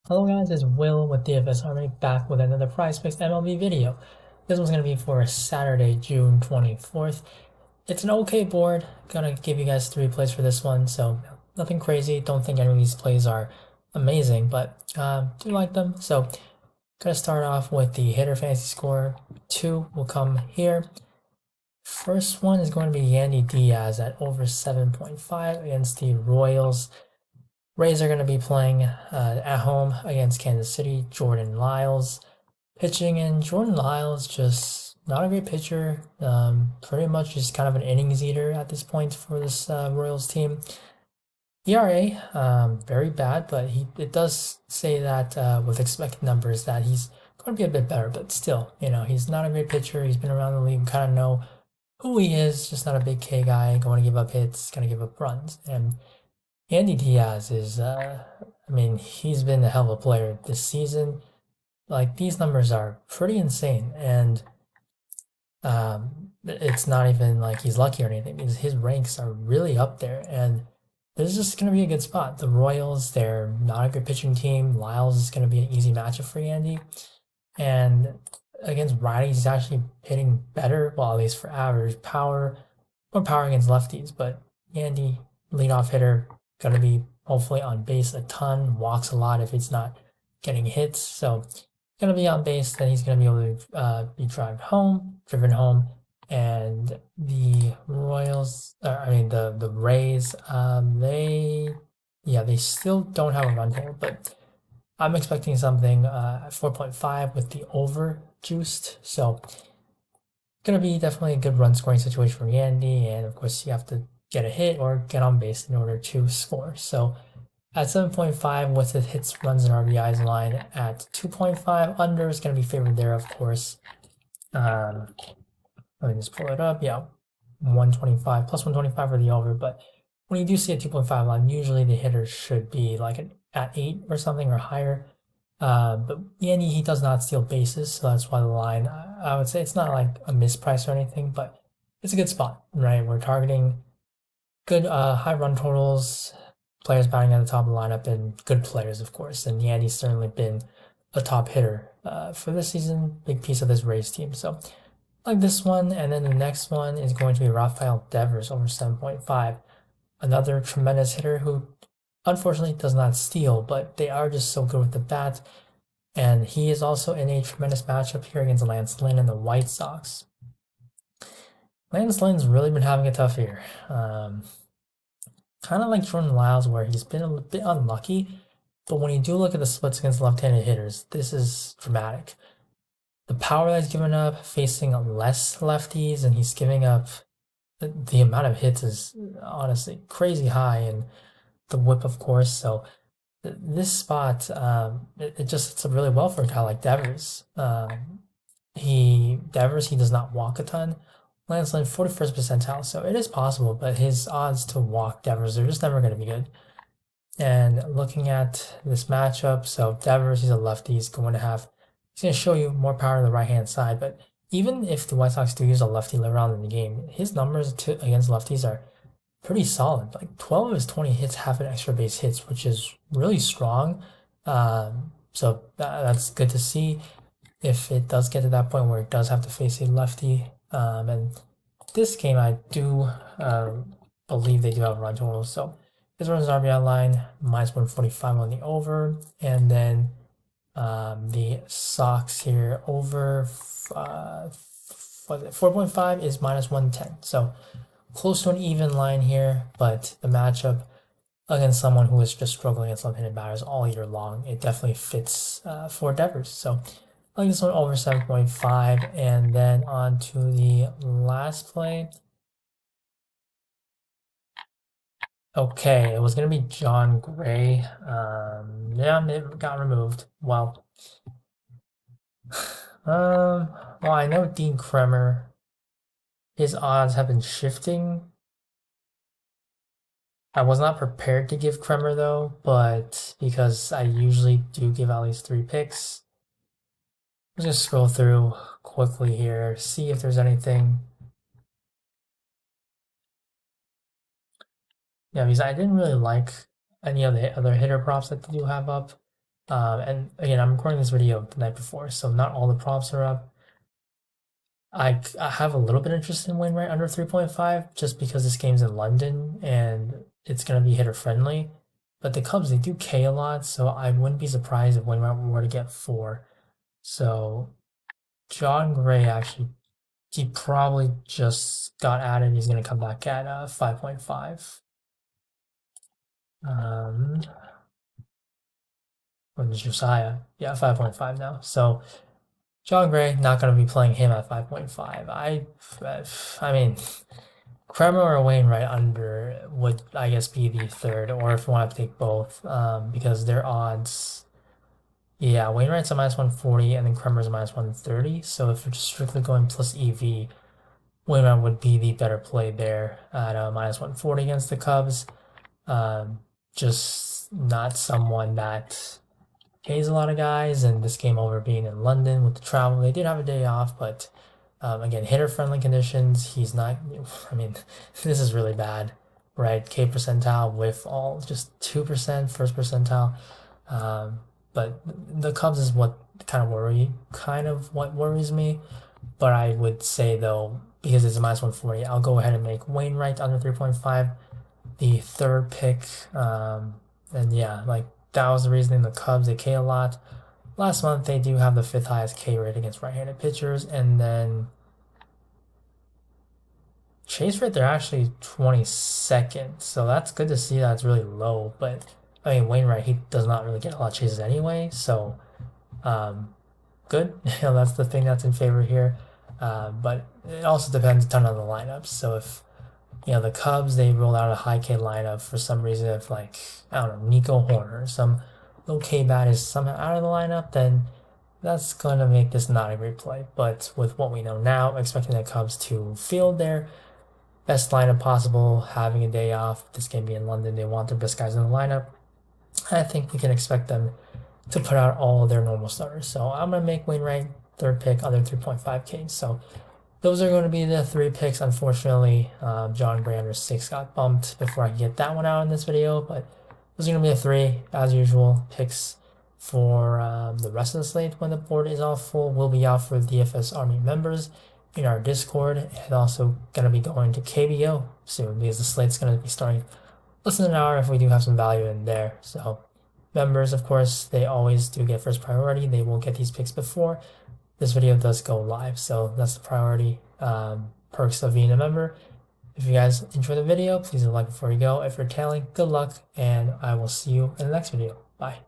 Hello guys, it's Will with DFS Army back with another Prizepicks MLB video. This one's going to be for Saturday, June 24th. It's an okay board. Gonna give you guys 3 plays for this one, so nothing crazy. Don't think any of these plays are amazing, but do like them. So gonna start off with the hitter fantasy score. 2 will come here. First one is going to be Yandy Diaz at over 7.5 against the Royals. Rays are going to be playing at home against Kansas City. Jordan Lyles pitching in. Jordan Lyles just not a great pitcher. Pretty much just kind of an innings eater at this point for this Royals team. ERA very bad, but it does say that with expected numbers that he's going to be a bit better. But still, he's not a great pitcher. He's been around the league. We kind of know who he is. Just not a big K guy. Going to give up hits. Going to give up runs. And Yandy Diaz is, he's been a hell of a player this season. Like, these numbers are pretty insane, and it's not even like he's lucky or anything because his ranks are really up there, and this is just going to be a good spot. The Royals, they're not a good pitching team. Lyles is going to be an easy matchup for Yandy, and against righties, he's actually hitting better, well, at least for average power, more power against lefties, but Yandy, leadoff hitter, going to be hopefully on base a ton, walks a lot if it's not getting hits. So going to be on base, then he's going to be able to be driven home. And the Royals, the Rays, they still don't have a run total, but I'm expecting something at 4.5 with the over juiced. So going to be definitely a good run scoring situation for Yandy, and of course you have to get a hit or get on base in order to score. So at 7.5 with the hits, runs, and RBIs line at 2.5, under is going to be favored there, of course. Let me just pull it up. Yeah, 125 plus 125 for the over. But when you do see a 2.5 line, usually the hitter should be like at 8 or something or higher. But Yandy, he does not steal bases, so that's why the line, I would say it's not like a misprice or anything, but it's a good spot, right? We're targeting good high run totals, players batting at the top of the lineup, and good players, of course. And Yandy's certainly been a top hitter for this season, big piece of this Rays team. So like this one, and then the next one is going to be Raphael Devers over 7.5. Another tremendous hitter who unfortunately does not steal, but they are just so good with the bat. And he is also in a tremendous matchup here against Lance Lynn and the White Sox. Lance Lynn's really been having a tough year. Kind of like Jordan Lyles, where he's been a bit unlucky. But when you do look at the splits against left-handed hitters, this is dramatic. The power that he's given up, facing less lefties, and he's giving up the amount of hits is honestly crazy high, and the whip, of course. So this spot, it just sits up really well for a guy like Devers. He does not walk a ton. Lance Lynn, 41st percentile, so it is possible, but his odds to walk Devers are just never going to be good. And looking at this matchup, so Devers, he's a lefty, he's going to show you more power on the right hand side, but even if the White Sox do use a lefty later on in the game, his numbers against lefties are pretty solid. Like 12 of his 20 hits have an extra base hits, which is really strong. So that's good to see if it does get to that point where it does have to face a lefty. And this game, I do believe they do have run totals. So this runs RBI line minus 145 on the over, and then the Sox here over 4.5 is minus 110. So close to an even line here, but the matchup against someone who is just struggling against left-handed batters all year long, it definitely fits for Devers. So I like this one over 7.5, and then on to the last play. Okay, it was gonna be John Gray. Yeah, it got removed. Well, well, I know Dean Kremer. His odds have been shifting. I was not prepared to give Kremer though, but because I usually do give at least 3 picks, let's just scroll through quickly here, see if there's anything. Yeah, because I didn't really like any of the other hitter props that they do have up. And again, I'm recording this video the night before, so not all the props are up. I have a little bit of interest in Waynewright under 3.5 just because this game's in London and it's going to be hitter friendly. But the Cubs, they do K a lot, so I wouldn't be surprised if Waynewright were to get 4. So John Gray actually, he probably just got added. He's going to come back at 5.5. Or Josiah, yeah, 5.5 now. So John Gray, not going to be playing him at 5.5. I mean, Kremer or Wainwright under would, I guess, be the third, or if you want to take both, because their odds, yeah, Wainwright's a minus 140, and then Kremer's a minus 130. So if you're just strictly going plus EV, Wainwright would be the better play there at a minus 140 against the Cubs. Just not someone that pays a lot of guys, and this game over being in London with the travel, they did have a day off, but again, hitter-friendly conditions. He's not. I mean, this is really bad, right? K percentile with all just 2% first percentile. But the Cubs is what kind of what worries me. But I would say though, because it's a minus 140, I'll go ahead and make Wainwright under 3.5 the third pick. And yeah, like that was the reasoning. The Cubs, they K a lot. Last month, they do have the 5th highest K rate against right-handed pitchers, and then chase rate, they're actually 22nd, so that's good to see that it's really low. But I mean, Wainwright, he does not really get a lot of chases anyway, so good. That's the thing that's in favor here. But it also depends a ton on the lineups. So if the Cubs, they rolled out a high K lineup for some reason, if like, I don't know, Nico Horner, some low K bat is somehow out of the lineup, then that's going to make this not a great play. But with what we know now, expecting the Cubs to field their best lineup possible, having a day off, this game being in London, they want their best guys in the lineup. I think we can expect them to put out all their normal starters. So I'm going to make Wainwright third pick, other 3.5K. So those are going to be the 3 picks. Unfortunately, John Gray under 6 got bumped before I can get that one out in this video, but those are going to be the 3, as usual, picks for the rest of the slate when the board is all full. Will be out for DFS Army members in our Discord, and also going to be going to KBO soon because the slate's going to be starting less than an hour if we do have some value in there. So members, of course, they always do get first priority. They will get these picks before this video does go live, so that's the priority perks of being a member. If you guys enjoy the video, please leave a like before you go. If you're tailing, good luck, and I will see you in the next video. Bye.